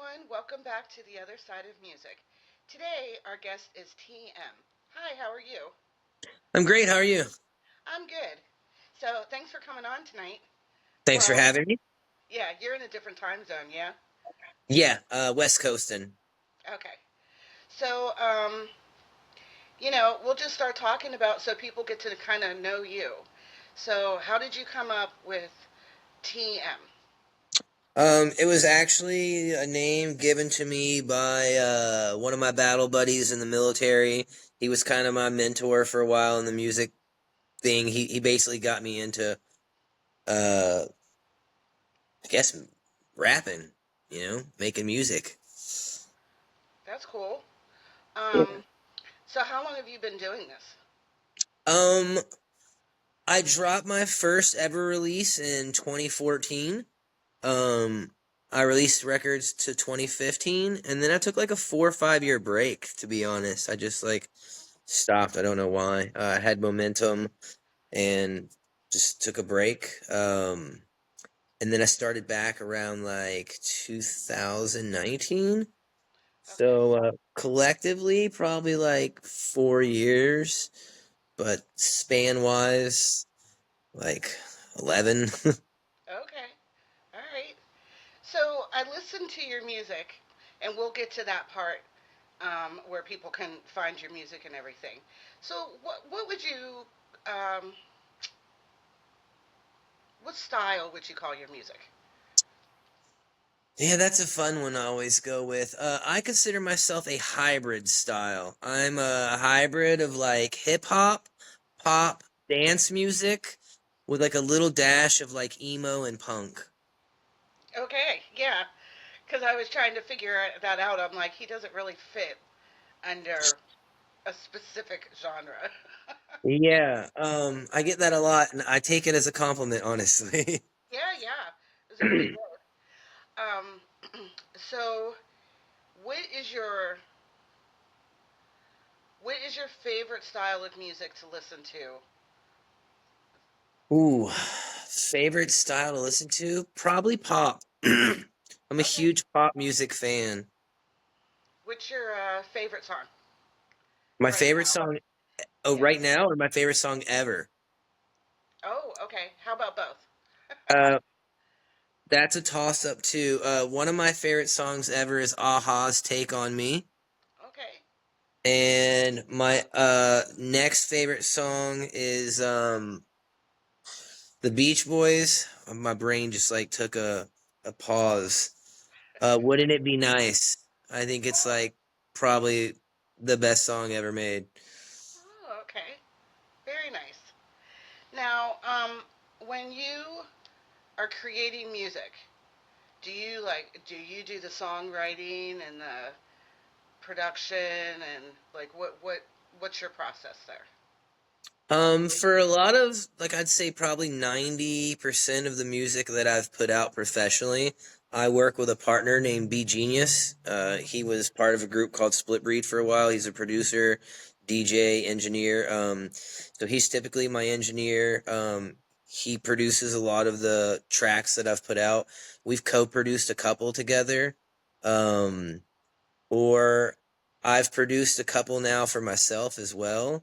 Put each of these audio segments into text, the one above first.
everyone. Welcome back to the other side of music. Today, our guest is TM. Hi, how are you? I'm great. How are you? I'm good. So, thanks for coming on tonight. Thanks for Well, having me. yeah, you're in a different time zone, yeah? Yeah, West Coastin. Okay. So, we'll just start talking about so people get to kind of know you. So, how did you come up with TM? It was actually a name given to me by one of my battle buddies in the military. He was kind of my mentor for a while in the music thing. He basically got me into uh, I guess rapping. Making music. That's cool. Um, so how long have you been doing this? Um, I dropped my first ever release in 2014. Um, I released records to 2015, and then I took like a 4 or 5 year break. To be honest, I just like stopped. I don't know why. I had momentum and just took a break. And then I started back around like 2019. Okay. So collectively, probably like 4 years, but span wise, like 11. Okay. All right. So I listened to your music, and we'll get to that part where people can find your music and everything. So what would you um, what style would you call your music? Yeah, that's a fun one I always go with. I consider myself a hybrid style. I'm a hybrid of like hip hop, pop, dance music with like a little dash of like emo and punk. Okay, yeah, because I was trying to figure that out. I'm like, he doesn't really fit under a specific genre. Yeah, I get that a lot and I take it as a compliment, honestly. Yeah, yeah, it's really good. Um, so what is your what is your favorite style of music to listen to? Ooh, favorite style to listen to? Probably pop. I'm a Okay, huge pop music fan. what's your favorite song My right favorite now? song, oh, Yeah. right now, or my favorite song ever? Oh, okay. How about both? Uh, That's a toss up too. One of my favorite songs ever is Aha's "Take on Me," Okay. and my next favorite song is the Beach Boys. My brain just like took a pause. Wouldn't it be nice? I think it's Oh, like probably the best song ever made. oh, okay. Very nice. Now, when you are creating music, do you do the songwriting and the production and like what's your process there? For a lot of, like, I'd say probably 90% of the music that I've put out professionally, I work with a partner named B Genius. He was part of a group called Split Breed for a while. He's a producer, DJ, engineer. So he's typically my engineer. He produces a lot of the tracks that I've put out. We've co-produced a couple together. Um, or I've produced a couple now for myself as well.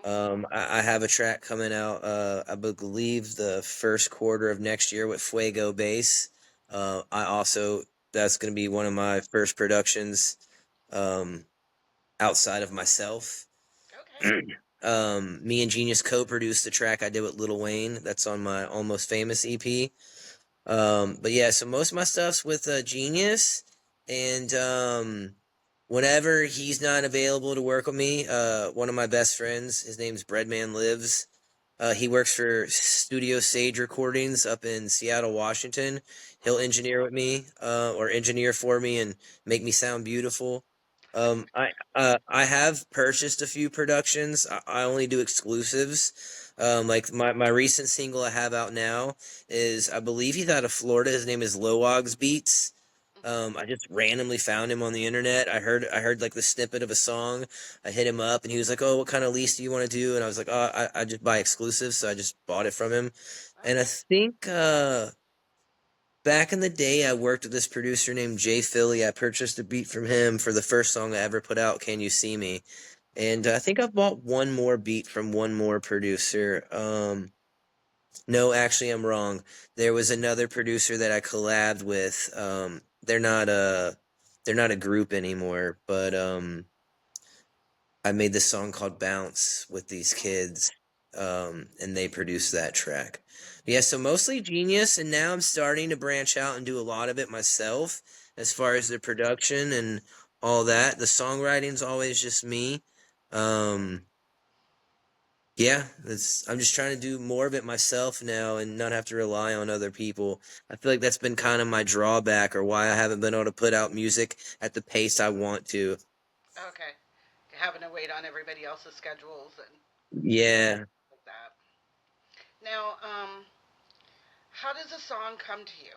Hmm. I have a track coming out, I believe the first quarter of next year with Fuego Bass. I also, that's going to be one of my first productions um, outside of myself. Okay. Me and Genius co produced the track I did with Lil Wayne. That's on my Almost Famous EP. But yeah, so most of my stuff's with Genius, and whenever he's not available to work with me, one of my best friends, his name's Breadman Lives. He works for Studio Sage Recordings up in Seattle, Washington. He'll Hmm. engineer with me, or engineer for me, and make me sound beautiful. I have purchased a few productions. I only do exclusives. Like my recent single I have out now is, I believe he's out of Florida. His name is Lowogs Beats. Hmm. I just randomly found him on the internet. I heard like the snippet of a song. I hit him up and he was like, "Oh, what kind of lease do you want to do?" And I was like, "Oh, I just buy exclusives," so I just bought it from him. And I Okay. think Back in the day, I worked with this producer named Jay Philly. I purchased a beat from him for the first song I ever put out, "Can You See Me?" And I think I've bought one more beat from one more producer. No, actually, I'm wrong. There was another producer that I collabed with. They're not a group anymore, but I made this song called "Bounce" with these kids, and they produced that track. Yeah, so mostly Genius, and now I'm starting to branch out and do a lot of it myself, as far as the production and all that. The songwriting's always just me. Um, yeah, I'm just trying to do more of it myself now and not have to rely on other people. I feel like that's been kind of my drawback or why I haven't been able to put out music at the pace I want to. Okay. Having to wait on everybody else's schedules and Yeah. like that. Now, how does a song come to you?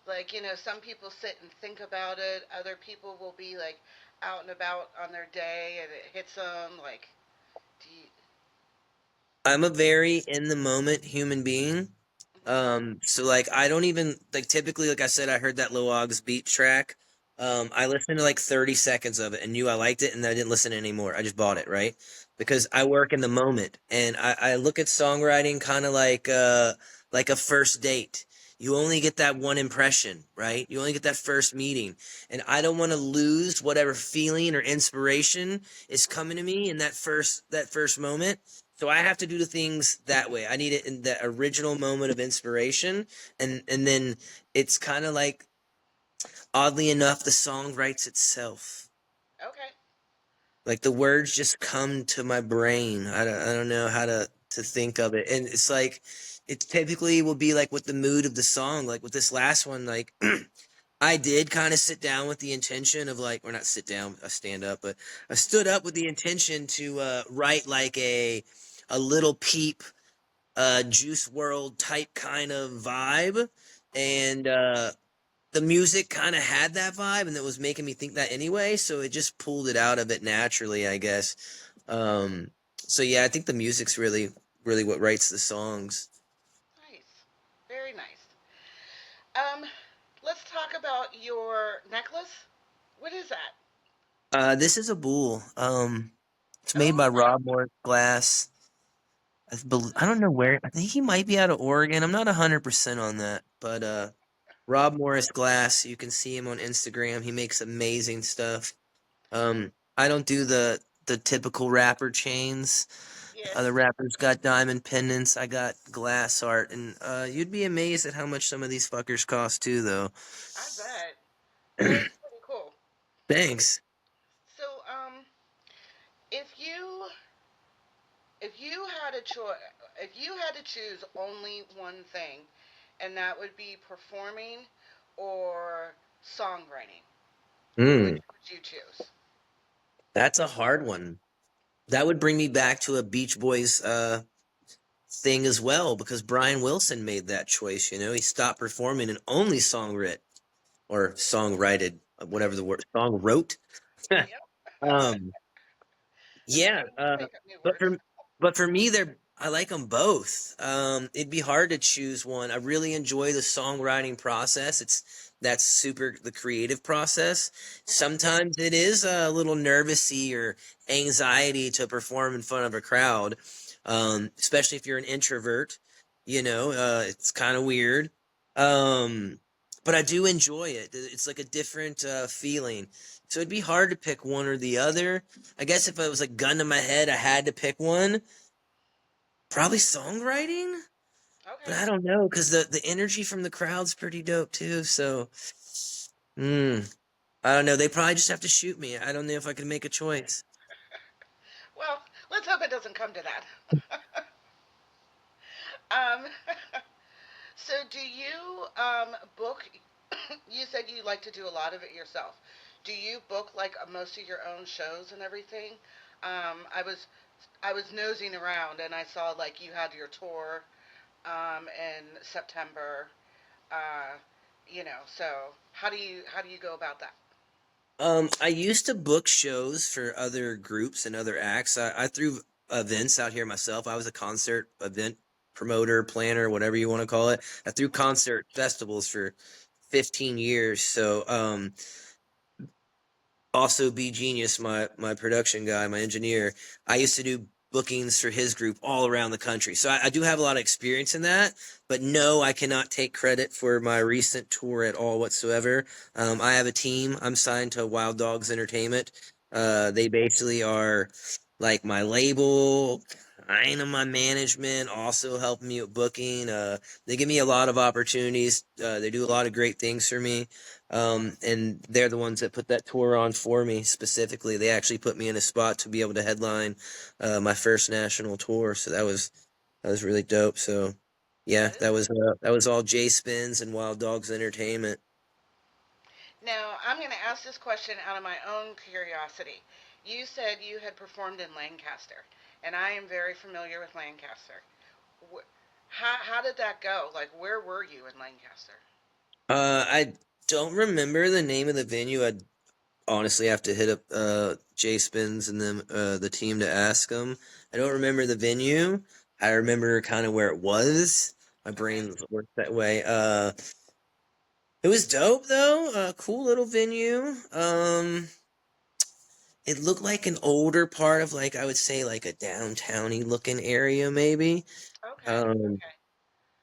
Like, some people sit and think about it. Other people will be like out and about on their day and it hits them. Like, do you. I'm a very in the moment human being. Mhm. So like I don't even like typically like I said I heard that Lil Og's beat track. I listened to like 30 seconds of it and knew I liked it and then I didn't listen anymore. I just bought it, right? Because I work in the moment and I look at songwriting kind of like a first date. You only get that one impression, right? You only get that first meeting. And I don't want to lose whatever feeling or inspiration is coming to me in that first moment. So I have to do the things that way. I need it in that original moment of inspiration, and then it's kind of like oddly enough, the song writes itself. Okay. Like the words just come to my brain. I don't know how to think of it, and it's like it typically will be like with the mood of the song. Like with this last one, like I did kind of sit down with the intention of like, or not sit down, I stand up, but I stood up with the intention to write like a little peep Juice World type kind of vibe, Mhm. and the music kind of had that vibe, and it was making me think that anyway. So it just pulled it out of it naturally, I guess. So yeah, I think the music's really what writes the songs. Nice. Very nice. Um, let's talk about your necklace. What is that? This is a bull. It's made Oh, by okay. Rob Morris Glass. I don't know where. I think he might be out of Oregon. I'm not 100% on that, but Rob Morris Glass. You can see him on Instagram. He makes amazing stuff. I don't do the typical rapper chains. Yes, Other rappers got diamond pendants. I got glass art, and you'd be amazed at how much some of these fuckers cost too, though. I bet. That is pretty cool. Thanks. So, if you if you had a choice, if you had to choose only one thing, and that would be performing or songwriting, which Mm, would you choose? that's a hard one. That would bring me back to a Beach Boys thing as well, because Brian Wilson made that choice. You know, he stopped performing and only song writ or songwrited, whatever the word, song wrote. Yep. um, And then Yeah, you just make up new but words. for me, I like them both. It'd be hard to choose one. I really enjoy the songwriting process. That's super the creative process. Hmm. Sometimes it is a little nervousy or anxiety to perform in front of a crowd, especially if you're an introvert. It's kind of weird. Um, but I do enjoy it. It's like a different feeling. So it'd be hard to pick one or the other. I guess if I was like gun to my head, I had to pick one. Probably songwriting, but Okay. I don't know because the energy from the crowd's pretty dope too. So, I don't know. They probably just have to shoot me. I don't know if I can make a choice. Well, let's hope it doesn't come to that. um, so, do you book? You said you like to do a lot of it yourself. Do you book like most of your own shows and everything? I was nosing around and I saw like you had your tour in September. Uh, so how do you go about that? I used to book shows for other groups and other acts. I threw events out here myself. I was a concert event promoter, planner, whatever you want to call it. I threw concert festivals for 15 years. So also B Genius, my production guy, my engineer, I used to do bookings for his group all around the country. So I do have a lot of experience in that, but no, I cannot take credit for my recent tour at all whatsoever. I have a team. I'm signed to Wild Dogs Entertainment. They basically are like my label, kind of my management, also helping me with booking. They give me a lot of opportunities. They do a lot of great things for me. And they're the ones that put that tour on for me specifically. They actually put me in a spot to be able to headline my first national tour. So that was really dope. So yeah, That is that was all J Spins and Wild Dogs Entertainment. Now, I'm going to ask this question out of my own curiosity. You said you had performed in Lancaster, and I am very familiar with Lancaster. How did that go? Like, where were you in Lancaster? I don't remember the name of the venue. I honestly have to hit up J Spins and them the team to ask them. I don't remember the venue. I remember kind of where it was. My Okay. brain works that way. It was dope though. Cool little venue. It looked like an older part of like I would say like a downtowny looking area maybe. Okay. Um, Okay.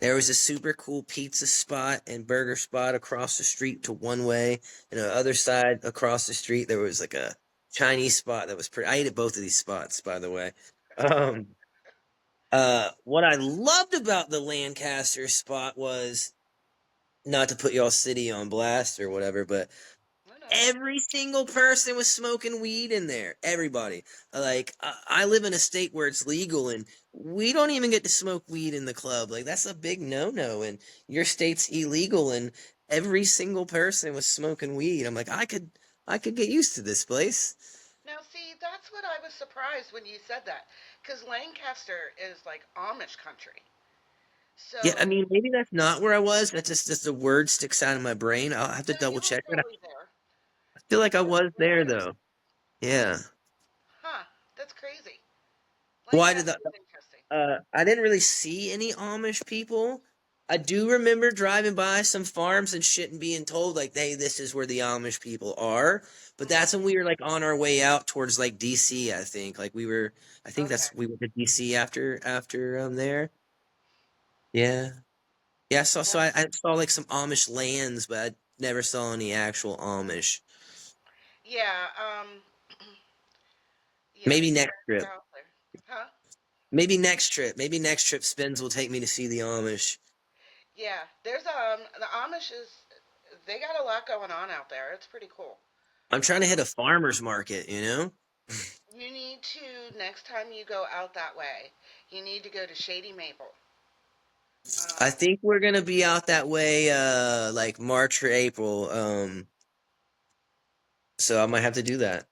there was a super cool pizza spot and burger spot across the street to one way, and the other side across the street there was like a Chinese spot that was pretty. I ate at both of these spots, by the way. Um, what I loved about the Lancaster spot was not to put y'all city on blast or whatever, but No, no. every single person was smoking weed in there. Everybody. Like, I live in a state where it's legal, and we don't even get to smoke weed in the club. Like, that's a big no no. And your state's illegal, and every single person was smoking weed. I'm like, I could get used to this place. Now, see, that's what I was surprised when you said that, because Lancaster is like Amish country. Yeah, I So, mean, maybe that's not where I was. That's just the word sticks out of my brain. I'll have to no, double you were check it. totally there. I feel You like I totally was were there there. though. Yeah. Huh. That's crazy. Why did that? Lancaster's interesting. I didn't really see any Amish people. I do remember driving by some farms and shit and being told like, "Hey, this is where the Amish people are." But Hmm. that's when we were like on our way out towards like DC. I think like we were. I think Okay. that's we went to DC after there. Yeah, yeah. So Well, I saw like some Amish lands, but I never saw any actual Amish. yeah. Yeah. Maybe next They're trip. out there. Huh? Maybe next trip. Maybe next trip. Spins will take me to see the Amish. Yeah. There's the Amish is they got a lot going on out there. It's pretty cool. I'm trying to hit Um, a farmer's market. You know. you need to next time you go out that way, you need to go to Shady Maple. I Um, think we're gonna be out that way, like March or April. So I might have to do that.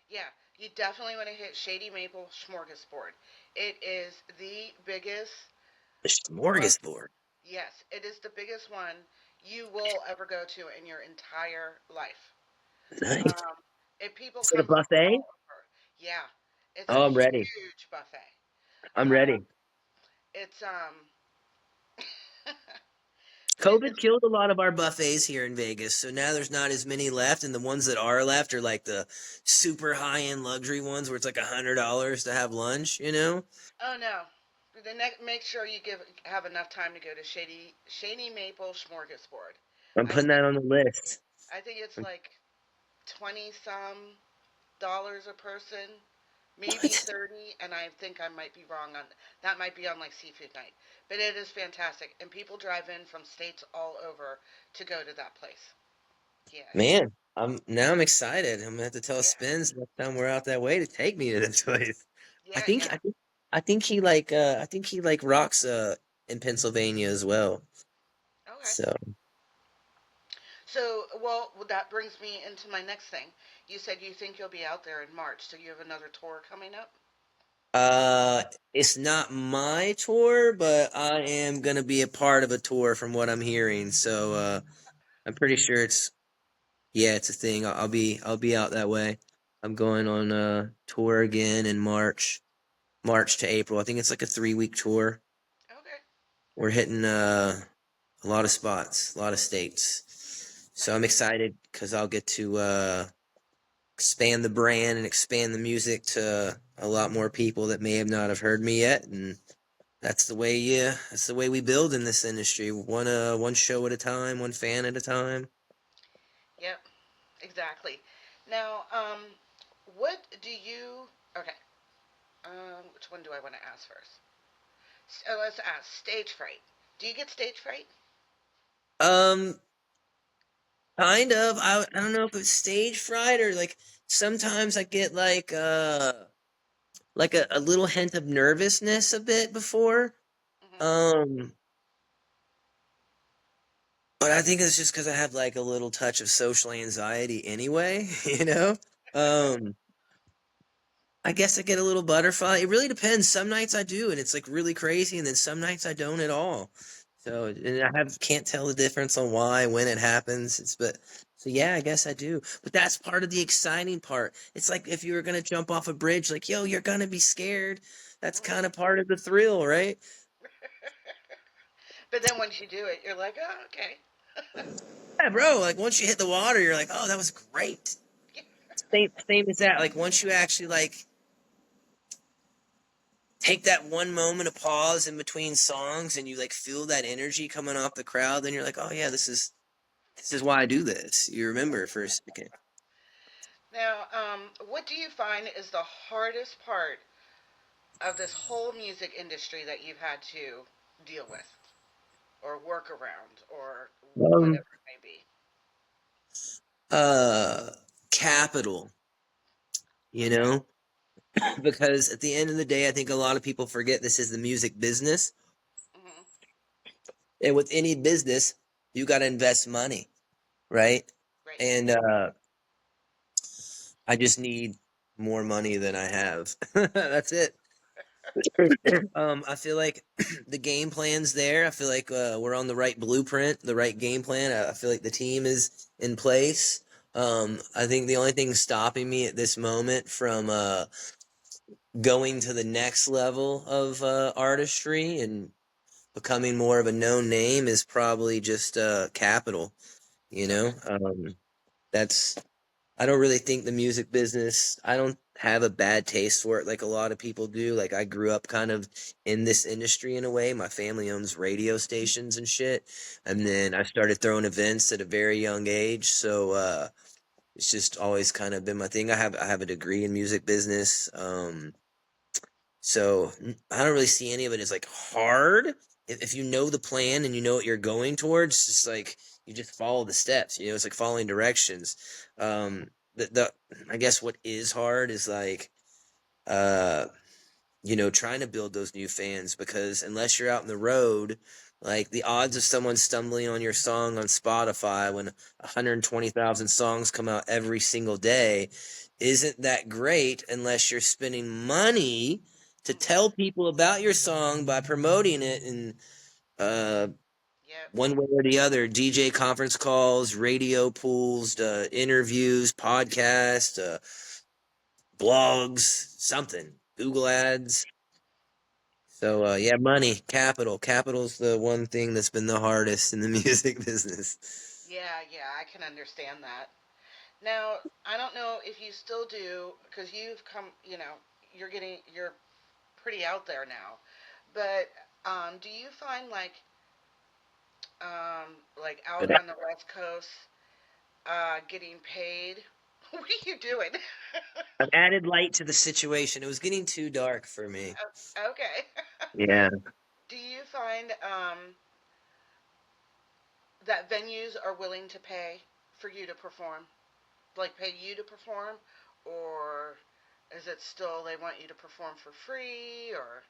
yeah, you definitely want to hit Shady Maple Smorgasbord. It is the biggest The buff. smorgasbord. Yes, it is the biggest one you will ever go to in your entire life. Nice. Um, and people Is it a come from buffet? all over. Yeah, it's a Oh, I'm ready. huge buffet. I'm Uh, ready. it's COVID it's killed a lot of our buffets here in Vegas, so now there's not as many left, and the ones that are left are like the super high end luxury ones where it's like $100 to have lunch. You know, oh no. Make sure you have enough time to go to Shady Maple Smorgasbord. I'm I putting that think on the list. I think it's like 20 some dollars a person, maybe What? 30, and I think I might be wrong on that might be on like seafood night. But it is fantastic and people drive in from states all over to go to that place. Yeah. Man, I'm excited. I'm gonna have to tell Yeah. Spence next time we're out that way to take me to this place. I Yeah, think yeah. I think I think he like rocks in Pennsylvania as well. Okay. So So, well, that brings me into my next thing. You said you think you'll be out there in March, so you have another tour coming up? uh it's not my tour, but I am gonna be a part of a tour from what I'm hearing. So I'm pretty sure it's yeah, it's a thing. I'll be out that way. I'm going on a tour again in March to April. I think it's like a 3 week tour. Okay. we're hitting a lot of spots, a lot of states. So I'm Nice. excited because I'll get to expand the brand and expand the music to a lot more people that may have not have heard me yet, and that's the way we build in this industry, one show at a time, one fan at a time. Yep. Exactly. Now, what do you? Okay. Which one do I want to ask first? Let's ask stage fright. Do you get stage fright? Um, kind of. I don't know if it's stage fright or like sometimes I get like a little hint of nervousness a bit before. Hmm. Um, but I think it's just because I have like a little touch of social anxiety anyway, you know? Um, I guess I get a little butterfly. It really depends. Some nights I do, and it's like really crazy, and then some nights I don't at all. So, and I have can't tell the difference on why when it happens. So yeah, I guess I do. But that's part of the exciting part. It's like if you were gonna jump off a bridge, like yo, you're gonna be scared. That's kind of Hmm. part of the thrill, right? But then once you do it, you're like, oh, okay. Yeah, bro. Like once you hit the water, you're like, oh, that was great. Same as that. Like once you actually like take that one moment of pause in between songs and you like feel that energy coming off the crowd, then you're like, oh yeah, this is why I do this. You remember for a second. Now, what do you find is the hardest part of this whole music industry that you've had to deal with, or work around, or Um, whatever it may be? uh, capital, you Okay. know, because at the end of the day, I think a lot of people forget this is the music business, Hmm. and with any business, you got to invest money, right? Right. And I just need more money than I have. That's it. I feel like the game plan's there. I feel like we're on the right blueprint, the right game plan. I feel like the team is in place. I think the only thing stopping me at this moment from going to the next level of artistry and becoming more of a known name is probably just capital. You know, Okay. that's I don't really think the music business, I don't have a bad taste for it like a lot of people do. Like I grew up kind of in this industry in a way. My family owns radio stations and shit. And then I started throwing events at a very young age. So it's just always kind of been my thing. I have a degree in music business. So I don't really see any of it as like hard. If you know the plan and you know what you're going towards, it's just like you just follow the steps. You know, it's like following directions. The I guess what is hard is like uh trying to build those new fans because unless you're out in the road, like the odds of someone stumbling on your song on Spotify when 120,000 songs come out every single day isn't that great unless you're spending money to tell Hmm. people about your song by promoting it in uh Yep. one way or the other, DJ conference calls, radio pools, interviews, podcasts, blogs, something, Google ads. So yeah, money, capital. Capital's the one thing that's been the hardest in the music business. Yeah, yeah, I can understand that. Now, I don't know if you still do, because you've come, you're pretty out there now. But do you find like out But on the West Coast, getting paid? What are you doing? I've added light to the situation. It was getting too dark for me. Okay. Yeah. Do you find that venues are willing to pay for you to perform? Like pay you to perform, or is it still they want you to perform for free? Or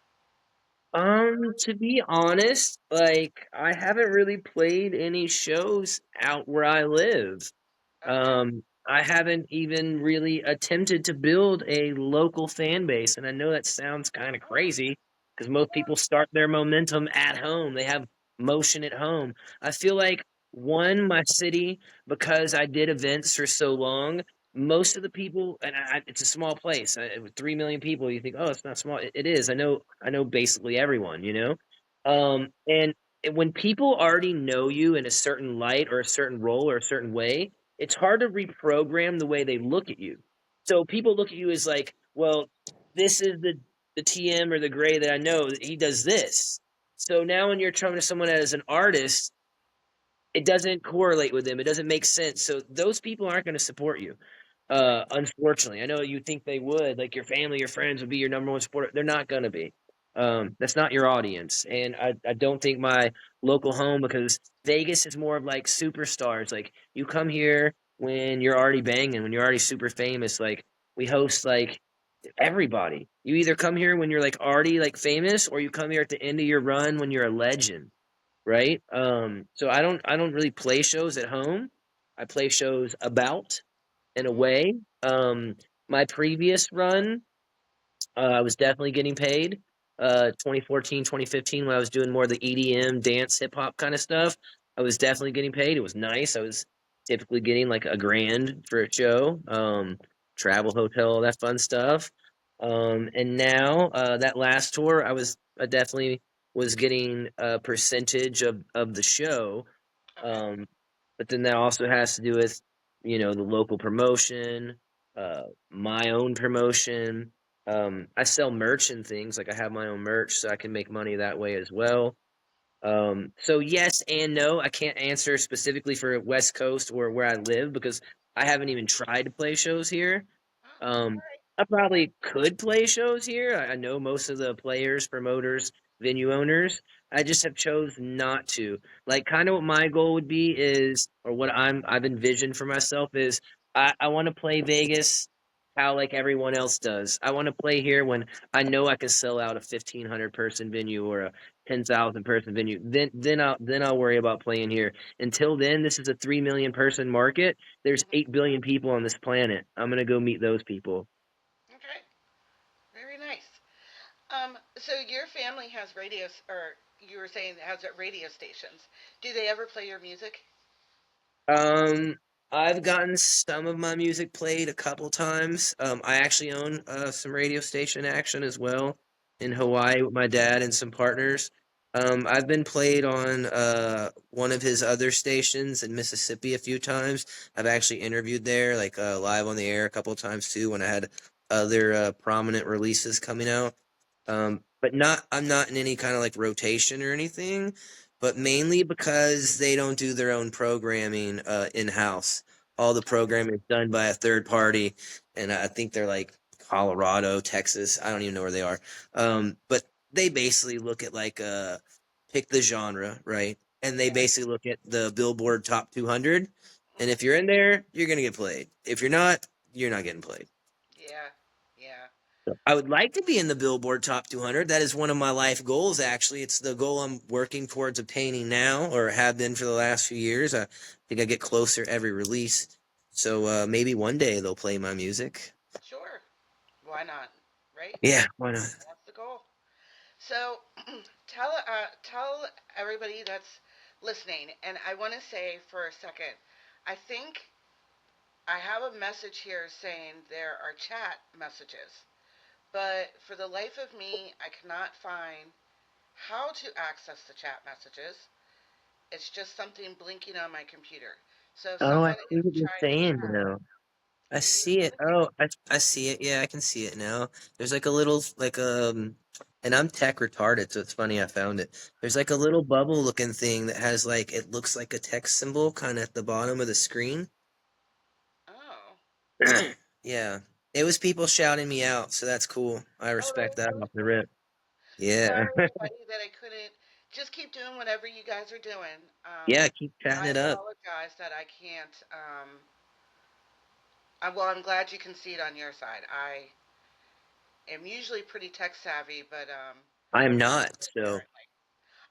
To be honest, like I haven't really played any shows out where I live. okay, I haven't even really attempted to build a local fan base, and I know that sounds kind of crazy because most people start their momentum at home. They have motion at home. I feel like one, my city, because I did events for so long, most of the people, and it's a small place with 3 million people. You think, oh, it's not small. It is. I know basically everyone. And when people already know you in a certain light or a certain role or a certain way, it's hard to reprogram the way they look at you. So people look at you as like, well, this is the TM or the Gray that I know. He does this. So now when you're talking to someone as an artist, it doesn't correlate with them. It doesn't make sense. So those people aren't going to support you. Right. Unfortunately, I know you think they would, like your family, your friends would be your number one supporter. They're not going to be. That's not your audience. And I don't think my local home, because Vegas is more of like superstars. Like you come here when you're already banging, when you're already super famous. Like we host like everybody. You either come here when you're like already like famous, or you come here at the end of your run when you're a legend, right? So I don't really play shows at home. I play shows about in a Mhm. way. My previous run, I was definitely getting paid. 2014, 2015, when I was doing more of the EDM, dance, hip hop kind of stuff, I was definitely getting paid. It was nice. I was typically getting like a grand for a show, travel, hotel, all that fun stuff. And now that last tour, I definitely was getting a percentage of the show. Okay. Um, but then that also has to do with, the local promotion, my own promotion. I sell merch and things, like I have my own merch, so I can make money that way as well. So yes and no. I can't answer specifically for West Coast or where I live because I haven't even tried to play shows here. Oh, Um, I probably could play shows here. I know most of the players, promoters, venue owners. I just have chose not to. Like, kind of what my goal would be is, or what I've envisioned for myself is, I want to play Vegas how like everyone else does. I want to play here when I know I can sell out a 1,500 person venue or a 10,000 person venue. Then I'll worry about playing here. Until then, this is a 3 million person market. There's mhm. 8 billion people on this planet. I'm gonna go meet those people. Okay. Very nice. So your family has radios, or you were saying it has radio stations. Do they ever play your music? Um, I've gotten some of my music played a couple times. I actually own some radio station action as well in Hawaii with my dad and some partners. I've been played on one of his other stations in Mississippi a few times. I've actually interviewed there, like live on the air a couple times too, when I had other prominent releases coming out. But I'm not in any kind of like rotation or anything, but mainly because they don't do their own programming in house. All the programming is done by a third party, and I think they're like Colorado, Texas. I don't even know where they are. But they basically look at like pick the genre, right? And they Yeah. basically look at the Billboard Top 200, and if Mhm. you're in there, you're gonna get played. If you're not, you're not getting played. Yeah. Yeah. I would like to be in the Billboard Top 200. That is one of my life goals, actually. It's the goal I'm working towards obtaining now, or have been for the last few years. I think I get closer every release. So maybe one day they'll play my music. Sure. Why not? Right. Yeah, why not? That's the goal. So tell everybody that's listening, and I want to say for a second, I think I have a message here saying there are chat messages, but for the life of me, I cannot find how to access the chat messages. It's just something blinking on my computer. So if Oh, I someone see is what you're trying to saying chat, now. I can you see see it. it? Oh, I see it. Yeah, I can see it now. There's like a little like and I'm tech retarded, so it's funny I found it. There's like a little bubble looking thing that has like it looks like a text symbol kind of at the bottom of the screen. Oh. Yeah. It was people shouting me out, so that's cool. I Oh, that respect is that so off the sweet. rip. Yeah. Sorry, everybody, that I couldn't. Just keep doing whatever you guys are doing. Yeah, keep chatting I it up. apologize that I can't. Well, I'm glad you can see it on your side. I am usually pretty tech savvy, but I'm not not, so apparently.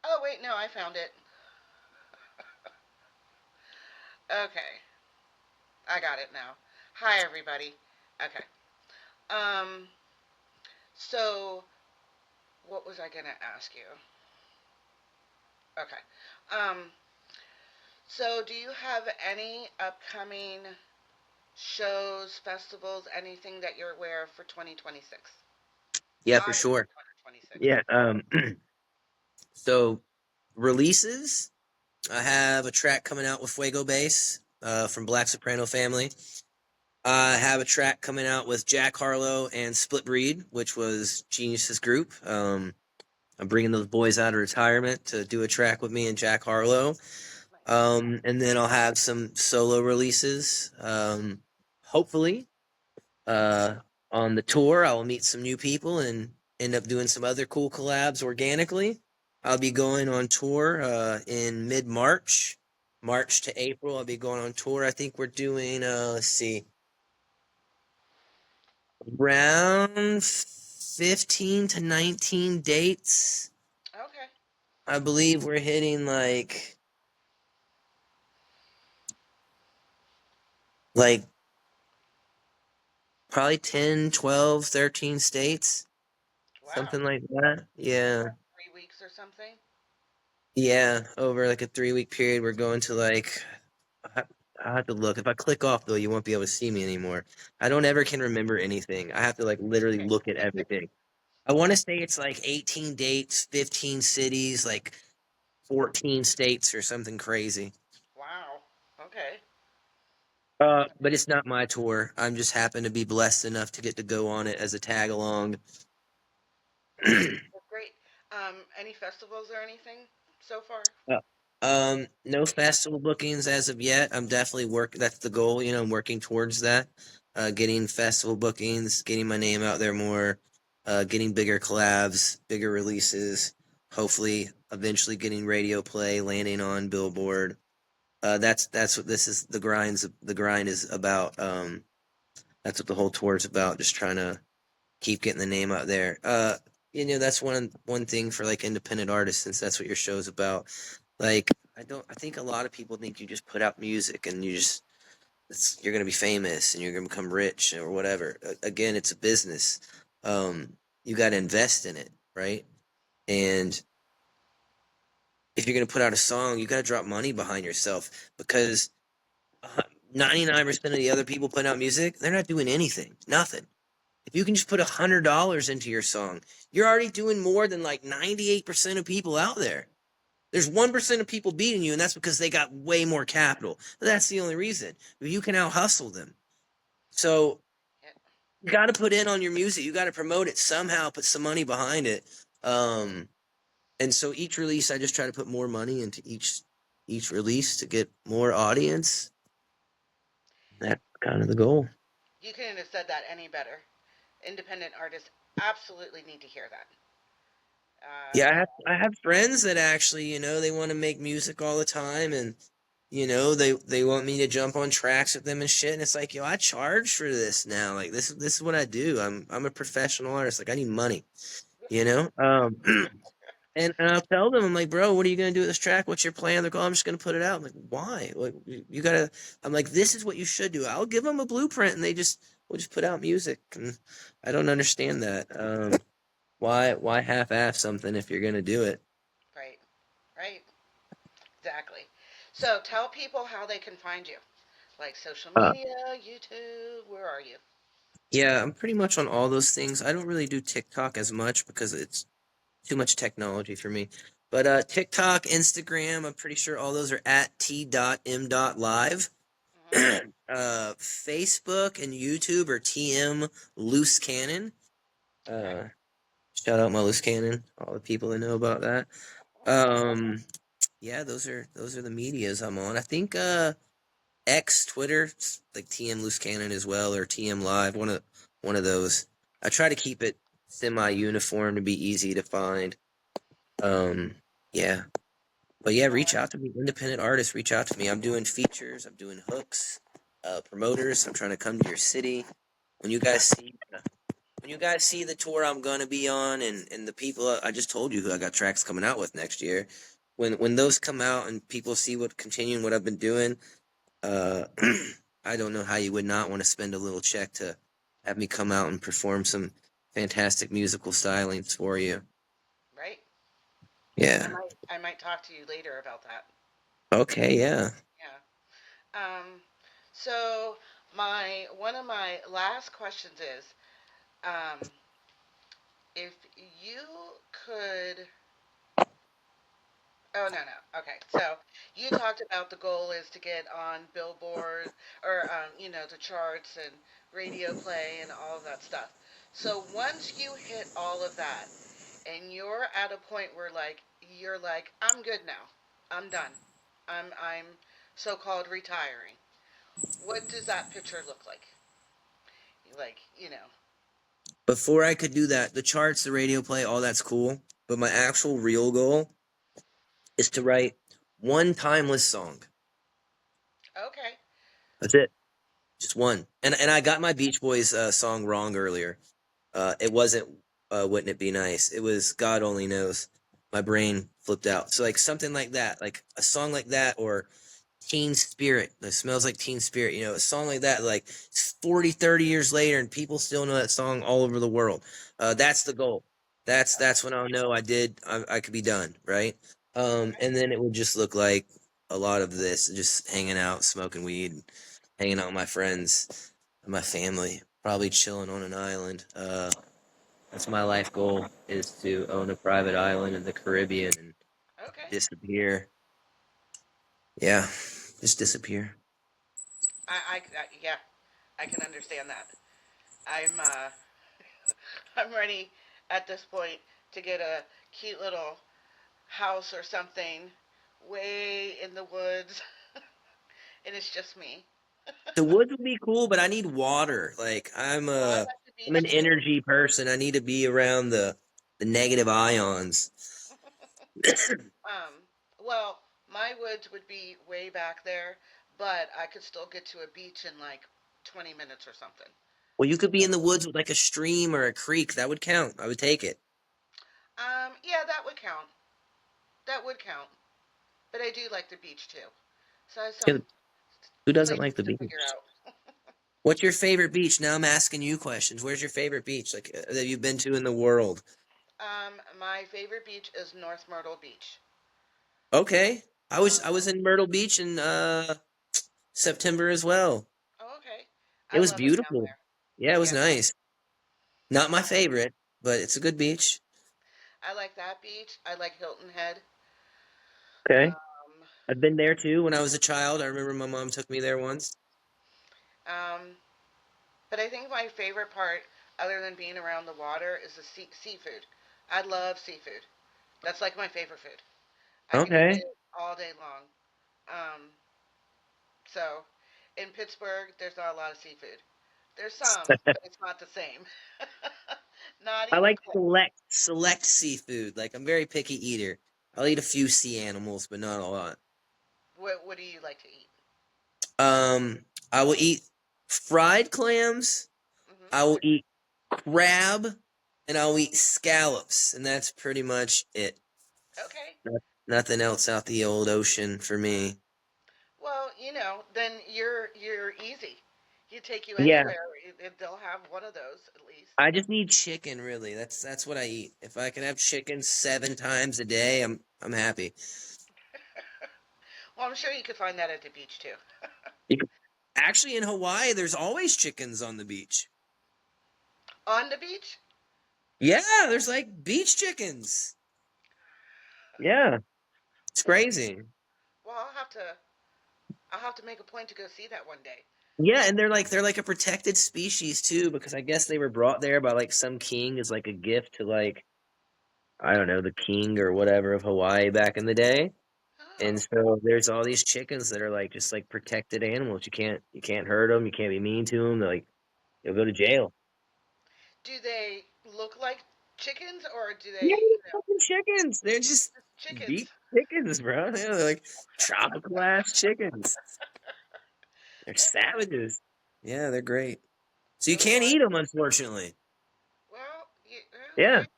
Oh wait, no, I found it. Okay, I got it now. Hi, everybody. Okay. Um. So, what was I gonna ask you? Okay. Um. So, do you have any upcoming shows, festivals, anything that you're aware of for 2026? yeah, for Live for sure. 2026. Yeah, So releases, I have a track coming out with Fuego Bass from Black Soprano Family. I have a track coming out with Jack Harlow and Split Breed, which was Genius's group. I'm bringing those boys out of retirement to do a track with me and Jack Harlow. Nice. And then I'll have some solo releases. Hopefully, uh, on the tour, I will meet some new people and end up doing some other cool collabs organically. I'll be going on tour in mid March, March to April. I'll be going on tour. I think we're doing, let's see, around 15 to 19 dates. Okay. I believe we're hitting like probably 10, 12, 13 states, Wow. something like that. Yeah. 3 weeks or something. Yeah, over like a 3 week period, we're going to like. I, I have to look. If I click off though, you won't be able to see me anymore. I don't ever can remember anything. I have to like literally Okay. look at everything. I want to say it's like 18 dates, 15 cities, like 14 states or something crazy. Wow. Okay. But it's not my tour. I'm just happen to be blessed enough to get to go on it as a tag along. That's great. Any festivals or anything so far? No festival bookings as of yet. I'm definitely that's the goal, I'm working towards that. Getting festival bookings, getting my name out there more, getting bigger collabs, bigger releases, hopefully eventually getting radio play, landing on Billboard. That's what this is the grind is about. That's what the whole tour is about, just trying to keep getting the name out there. That's one thing for like independent artists, since that's what your show's about. Like, I think a lot of people think you just put out music and you're gonna be famous and you're gonna become rich or whatever. Again, it's a business. You got to invest in it, right? And if you're gonna put out a song, you got to drop money behind yourself, because 99% of the other people putting out music, they're not doing anything, nothing. If you can just put $100 into your song, you're already doing more than like 98% of people out there. There's 1% of people beating you, and that's because they got way more capital. But that's the only reason. You can out hustle them. So Yeah. you got to put in on your music. You got to promote it somehow, put some money behind it. Um, and so each release, I just try to put more money into each release to get more audience. That's kind of the goal. You couldn't have said that any better. Independent artists absolutely need to hear that. Yeah, Uh, I have friends that actually, they want to make music all the time, and they want me to jump on tracks with them and shit. And it's like, I charge for this now. Like, this is what I do. I'm a professional artist. Like, I need money, you know. And I'll tell them, I'm like, bro, what are you gonna do with this track? What's your plan? They're like, oh, I'm just gonna put it out. I'm like, why? Like, you gotta. I'm like, this is what you should do. I'll give them a blueprint, and we'll just put out music. And I don't understand that. Why half-ass something if you're gonna do it? right. Right. Exactly. So tell people how they can find you, like social Uh, media, YouTube. Where are you? yeah, I'm pretty much on all those things. I don't really do TikTok as much because it's too much technology for me. But TikTok, Instagram, I'm pretty sure all those are at t.m.live. Hmm. Facebook and YouTube are TM Loose Cannon. Okay. Uh, Shout out my Loose Cannon, all the people that know about that. Awesome. Yeah, those are the medias I'm on. I think X, Twitter, like TM Loose Cannon as well, or TM Live, one of those. I try to keep it semi-uniform to be easy to find. Um, yeah, but yeah, All reach right. out to me. Independent artists, reach out to me. I'm doing features. I'm doing hooks. Promoters. I'm trying to come to your city. When you guys see when you guys see the tour I'm gonna be on, and the people I just told you who I got tracks coming out with next year. When those come out and people see continuing what I've been doing, uh, I don't know how you would not want to spend a little check to have me come out and perform some fantastic musical stylings for you. Right. Yeah. I might talk to you later about that. Okay. Yeah. Yeah. So my one of my last questions is, um, if you could Oh, no, no. Okay. So you talked about the goal is to get on Billboard or, the charts and radio play and all of that stuff. So once you hit all of that and you're at a point where you're like, I'm good now. I'm done. I'm so-called retiring. What does that picture look like? Like. Before I could do that, the charts, the radio play, all that's cool. But my actual real goal is to write one timeless song. Okay. That's it. Just one. And I got my Beach Boys song wrong earlier. It wasn't Wouldn't It Be Nice? It was God Only Knows. My brain flipped out. So like something like that, like a song like that, or Teen Spirit. It smells like Teen Spirit. A song like that, like it's 40, 30 years later and people still know that song all over the world. That's the goal. That's when I'll know I could be done, right? And then it would just look like a lot of this, just hanging out, smoking weed, hanging out with my friends, and my family, probably chilling on an island. That's my life goal, is to own a private island in the Caribbean and Okay. disappear. Yeah, just disappear. Yeah, I can understand that. I'm uh I'm ready at this point to get a cute little house or something way in the woods and it's just me. The woods would be cool, but I need water. Like Well, I like the I'm beach an too. energy person. I need to be around the negative ions. Um, well, my woods would be way back there, but I could still get to a beach in like 20 minutes or something. Well, you could be in the woods with like a stream or a creek. That would count. I would take it. Yeah, that would count. That would count. But I do like the beach too. So I have Yeah, some who doesn't like places the to figure beach? out. What's your favorite beach? Now I'm asking you questions. Where's your favorite beach, like that you've been to in the world? My favorite beach is North Myrtle Beach. Okay, I was Um, in Myrtle Beach in September as well. oh, okay. It I was love it down beautiful. there. Yeah, it was Yeah, nice. Not my um, favorite, but it's a good beach. I like that beach. I like Hilton Head. Okay. Um, I've been there too when I was a child. I remember my mom took me there once. um, but I think my favorite part, other than being around the water, is the seafood. I love seafood. That's like my favorite food. I can eat Okay. it all day long. Um, so, in Pittsburgh, there's not a lot of seafood. There's some, but it's not the same. Not I even like close. select seafood. Like I'm very picky eater. I'll eat a few sea animals, but not a lot. What do you like to eat? I will eat fried clams. Hmm. I will eat crab, and I'll eat scallops, and that's pretty much it. Okay. Nothing else out the old ocean for me. Well, then you're easy. You take you Yeah, anywhere, they'll have one of those at least. I just need chicken. Really, that's what I eat. If I can have chicken 7 times a day, I'm happy. Well, I'm sure you could find that at the beach too. You can- Actually, in Hawaii, there's always chickens on the beach. On the beach? Yeah, there's like beach chickens. Yeah, it's crazy. Well, I'll have to make a point to go see that one day. Yeah, and they're like a protected species too, because I guess they were brought there by like some king as like a gift to like, I don't know, the king or whatever of Hawaii back in the day. And Oh. so there's all these chickens that are like just like protected animals. You can't hurt them. You can't be mean to them. They're like, you'll go to jail. Do they look like chickens or do Yeah, they, they're fucking chickens. They're just just chickens? beat chickens, bro. Yeah, they're like tropical ass chickens. They're Okay. savages. Yeah, they're great. So you Oh can't boy. eat them, unfortunately. Well, Yeah, okay.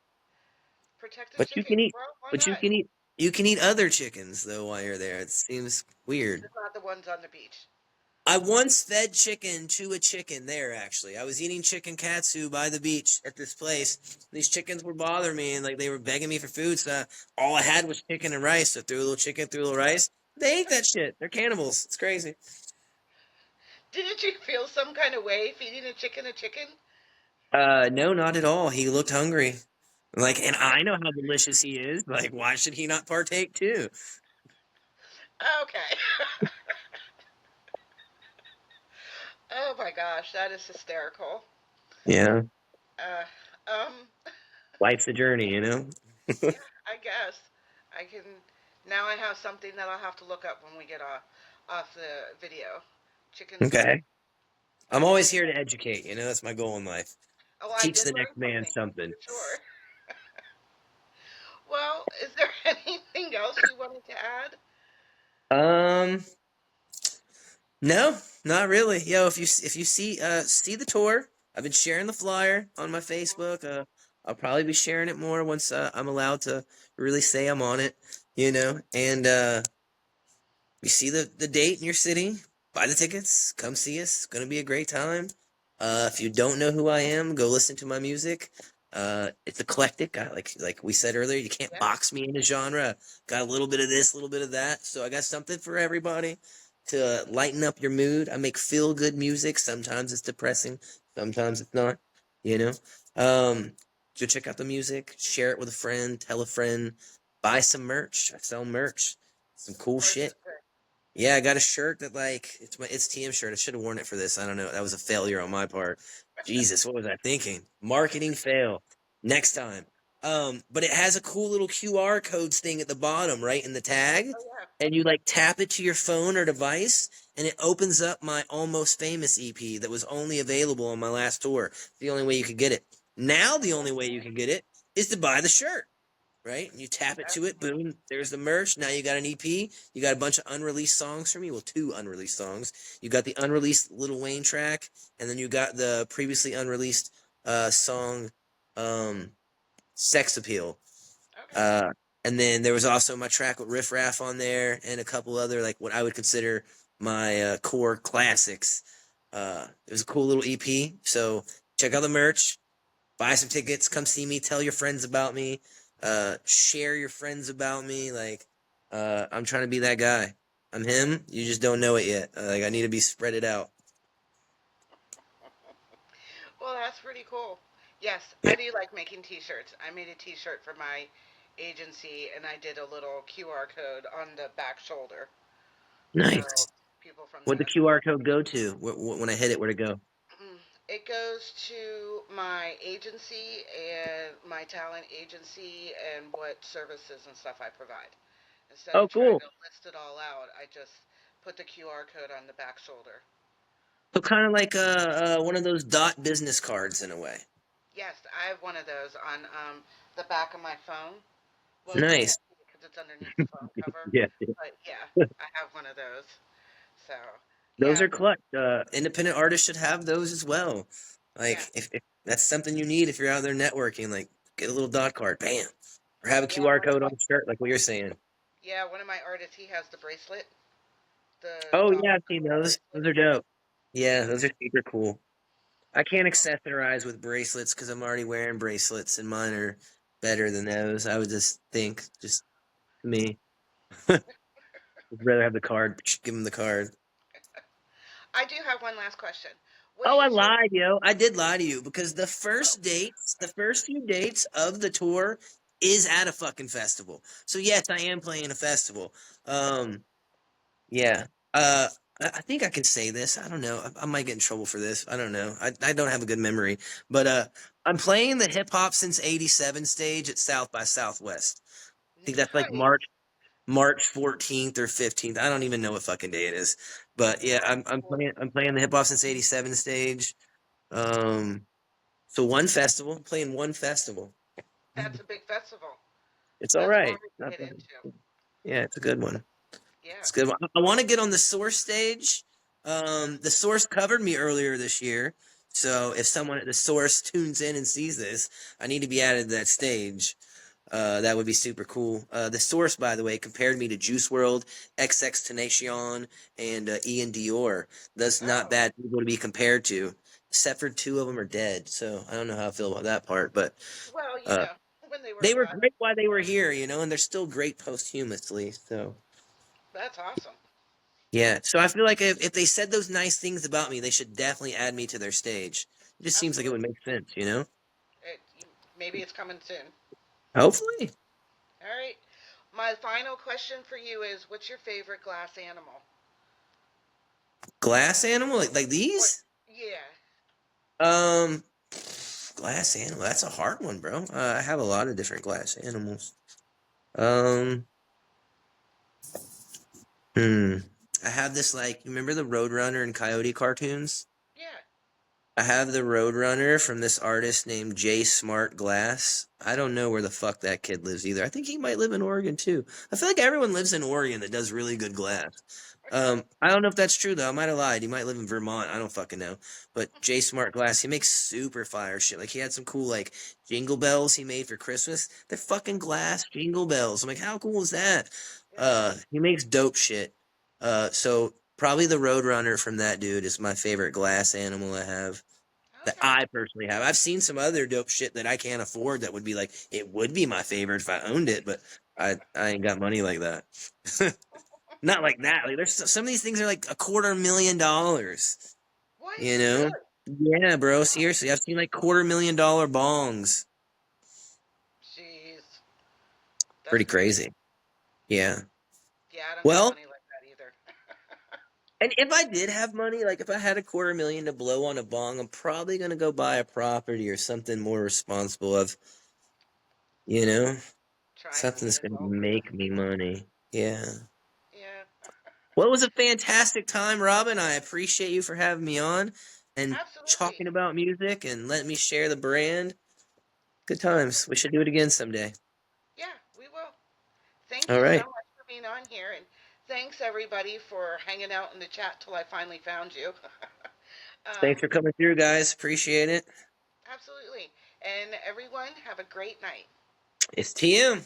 Protected but you can chickens. eat. Well, why But you not? can eat. You can eat other chickens though while you're there. It seems weird. Just not the ones on the beach. I once fed chicken to a chicken there, actually. I was eating chicken katsu by the beach at this place. These chickens were bothering me and like they were begging me for food, so all I had was chicken and rice. So I threw a little chicken, threw a little rice. They ate that shit. They're cannibals. It's crazy. Didn't you feel some kind of way feeding a chicken a chicken? No, not at all. He looked hungry. Like, and I know how delicious he is. Like, why should he not partake too? Okay. Oh my gosh, that is hysterical. Yeah, Uh, um, life's a journey, you know. yeah, I guess I can. Now I have something that I'll have to look up when we get off the video. Chicken soup. Okay, I'm I will. always here to educate. You know, that's my goal in life. Oh, I Teach did the learn next man something something. for sure. Well, is there anything else you wanted to add? Um, no, not really. Yo, if you see the tour, I've been sharing the flyer on my Facebook. I'll probably be sharing it more once I'm allowed to really say I'm on it. You know, and you see the date in your city, buy the tickets, come see us. It's gonna be a great time. If you don't know who I am, go listen to my music. It's eclectic. Like we said earlier, you can't Yeah. box me in a genre. Got a little bit of this, a little bit of that. So I got something for everybody to lighten up your mood. I make feel good music. Sometimes it's depressing, sometimes it's not. You know. So check out the music, share it with a friend, tell a friend, buy some merch. I sell merch, some cool Merch shit. is good. Yeah, I got a shirt that like it's TM shirt. I should have worn it for this. I don't know. That was a failure on my part. Jesus, what was I thinking? Marketing fail. Next time. But it has a cool little QR codes thing at the bottom, right in the tag, Oh yeah. and you like tap it to your phone or device, and it opens up my Almost Famous EP that was only available on my last tour. The only way you could get it. Now the only way you can get it is to buy the shirt, right? And you tap it That's to it, boom, there's the merch. Now you got an EP. You got a bunch of unreleased songs from me. Well, two unreleased songs. You got the unreleased Lil Wayne track, and then you got the previously unreleased song, um, Sex Appeal. okay. Uh, and then there was also my track with Riff Raff on there, and a couple other, like, what I would consider my core classics. It was a cool little EP. So check out the merch, buy some tickets, come see me, tell your friends about me, share your friends about me. Like, I'm trying to be that guy. I'm him. You just don't know it yet. Like, I need to be spread it out. Well, that's pretty cool. Yes, Yeah. I do like making T-shirts. I made a T-shirt for my agency, and I did a little QR code on the back shoulder, so Nice. people from What'd the the QR code go to? When I hit it, where'd it go? it goes to my agency and my talent agency and what services and stuff I provide. Instead Oh, of trying cool. to list it all out, I just put the QR code on the back shoulder. So kind of like one of those dot business cards in a way. Yes, I have one of those on the back of my phone. Well, you can't Nice. see it because it's underneath the phone cover, Yeah. but yeah, I have one of those. So Those yeah, are clutch. Independent artists should have those as well. Like, yeah, if that's something you need if you're out there networking, like get a little dot card, bam, or have a yeah. QR One of code on my the shirt, like what you're saying. yeah, one of my artists, he has the bracelet, the Oh dot yeah, I've seen those. bracelet. Those are dope. Yeah, Mhm. those are super cool. I can't accessorize with bracelets because I'm already wearing bracelets, and mine are better than those. I would just think, just me. I'd rather have the card. Give them the card. I do have one last question. What Oh, I is your lied, yo. I did lie to you because oh the first few dates of the tour is at a fucking festival. So yes, I am playing a festival. Um, yeah. Uh, I think I can say this. I don't know. I might get in trouble for this. I don't know. I don't have a good memory, but I'm playing the Hip Hop Since '87 stage at South by Southwest. I think that's like nice? March 14th or 15th. I don't even know what fucking day it is. But yeah, That's cool. I'm playing the Hip Hop Since '87 stage. Um, so one festival, playing one festival. That's a big festival. It's all That's right. hard to Not get bad. into. Yeah, it's a good one. Yeah. It's a good one. I want to get on the Source stage. The Source covered me earlier this year. So if someone at the Source tunes in and sees this, I need to be added to that stage. That would be super cool. The Source, by the way, compared me to Juice World, XXXTentacion, and Ian Dior. That's not Oh, bad people to be compared to, except for two of them are dead. So I don't know how I feel about that part, but well, you uh, know, when they were they were alive. great while they were here, you know, and they're still great posthumously. So That's awesome. yeah, so I feel like if they said those nice things about me, they should definitely add me to their stage. It just seems like it would Absolutely. make sense, you know? It, maybe it's coming soon. Hopefully. All right. My final question for you is, what's your favorite glass animal? Glass animal like Or these? yeah. Um, glass animal. That's a hard one, bro. I have a lot of different glass animals. Um, hmm. I have this like you remember the Roadrunner and Coyote cartoons? Yeah. I have the Roadrunner from this artist named J Smart Glass. I don't know where the fuck that kid lives either. I think he might live in Oregon too. I feel like everyone lives in Oregon that does really good glass. I don't know if that's true though. I might have lied. He might live in Vermont. I don't fucking know. But J Smart Glass, he makes super fire shit. Like he had some cool like jingle bells he made for Christmas. They're fucking glass jingle bells. I'm like, how cool is that? Yeah. He makes dope shit. So probably the Roadrunner from that dude is my favorite glass animal I have that Okay. I personally have. I've seen some other dope shit that I can't afford that would be like it would be my favorite if I owned it, but I ain't got money like that. Not like that. Like there's some of these things are like $250,000. What? You know? Really? Yeah, bro. Wow. Seriously, I've seen like $250,000 bongs. Jeez. That's Pretty crazy. crazy. Yeah. Yeah, I don't got Well, money like that either. and if I did have money, like if I had $250,000 to blow on a bong, I'm probably gonna go buy a property or something more responsible of, you know, Try and something be that's gonna wealthier. make me money. Yeah. Yeah. Well, it was a fantastic time, Robin. I appreciate you for having me on and Absolutely. talking about music and letting me share the brand. Good times. We should do it again someday. Yeah, we will. Thank All you so right. much for being on here, and thanks everybody for hanging out in the chat till I finally found you. Thanks um, for coming through, guys. Appreciate it. absolutely. And everyone, have a great night. It's TM.